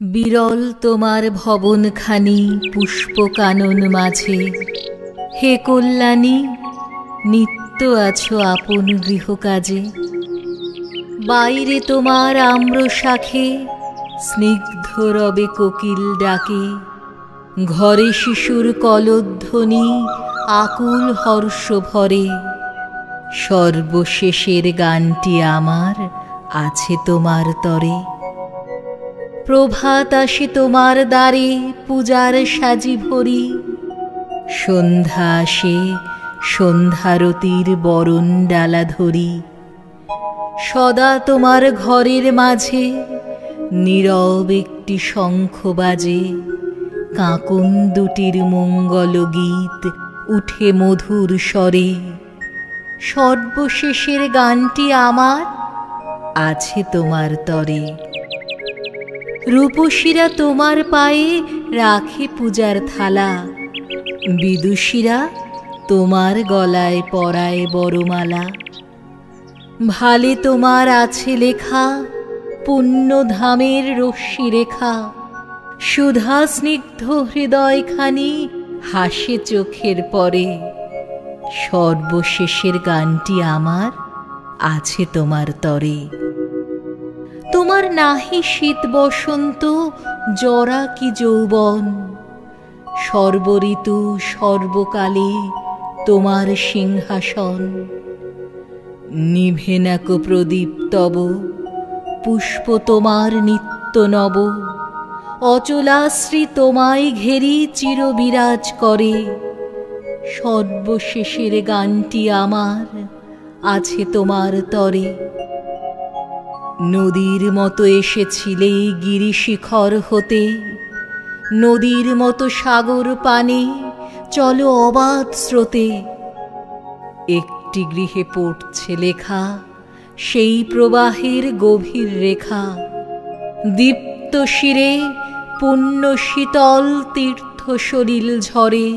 বিরল তোমার ভবনখানি পুষ্পকানন মাঝে, হে কল্যাণী নিত্য আছো আপন গৃহকাজে। বাইরে তোমার আম্রশাখে স্নিগ্ধ রবে কোকিল ডাকে, ঘরে শিশুর কলধ্বনি আকুল হর্ষ ভরে। সর্বশেষের গানটি আমার আছে তোমার তরে। প্রভাত আসে তোমার দ্বারে পূজার সাজি ভরি, সন্ধ্যা আসে সন্ধ্যারতির বরণ ডালা ধরি। সদা তোমার ঘরের মাঝে নীরব একটি শঙ্খ বাজে, কাঁকন দুটির মঙ্গল গীত উঠে মধুর স্বরে। সর্বশেষের গানটি আমার আছে তোমার তরে। রূপসীরা তোমার পায়ে রাখে পূজার থালা, বিদুষীরা তোমার গলায় পরায় বরমালা। ভালে তোমার আছে লেখা পুণ্যধামের রশ্মি রেখা, সুধা স্নিগ্ধ হৃদয়খানি হাসে চোখের পরে। সর্বশেষের গানটি আমার আছে তোমার তরে। তোমার নাহি শীত বসন্ত জরা কি যৌবন, সর্বঋতু সর্বকালে তোমার সিংহাসন। নিভে নাকো প্রদীপ তব, পুষ্প তোমার নিত্য নব। অচলাশ্রী তোমায় ঘেরি চিরবিরাজ করে। সর্বশেষের গানটি আমার আছে তোমার তরে। নদীর মতো এসেছিলে গিরিশিখর হতে, নদীর মতো সাগর পানে চলো অবাধ স্রোতে। একটি গৃহে পড়ছে লেখা সেই প্রবাহের গভীর রেখা, দীপ্ত শিরে পুণ্য শীতল তীর্থ সলিল ঝরে।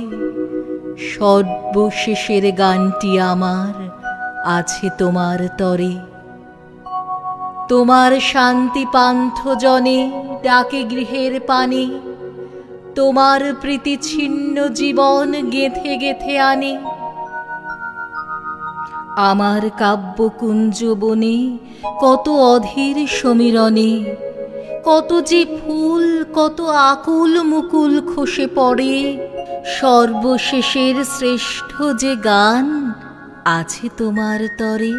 সর্বশেষের গানটি আমার আছে তোমার তরে। তোমার শান্তি পান্থ জনে ডাকে গৃহের পানে, তোমার প্রীতি ছিন্ন জীবন গেঁথে গেঁথে আনে। আমার কাব্যকুঞ্জ বনে কত অধীর সমীরণে, কত যে ফুল কত আকুল মুকুল খসে পড়ে। সর্বশেষের শ্রেষ্ঠ যে গান আছে তোমার তরে।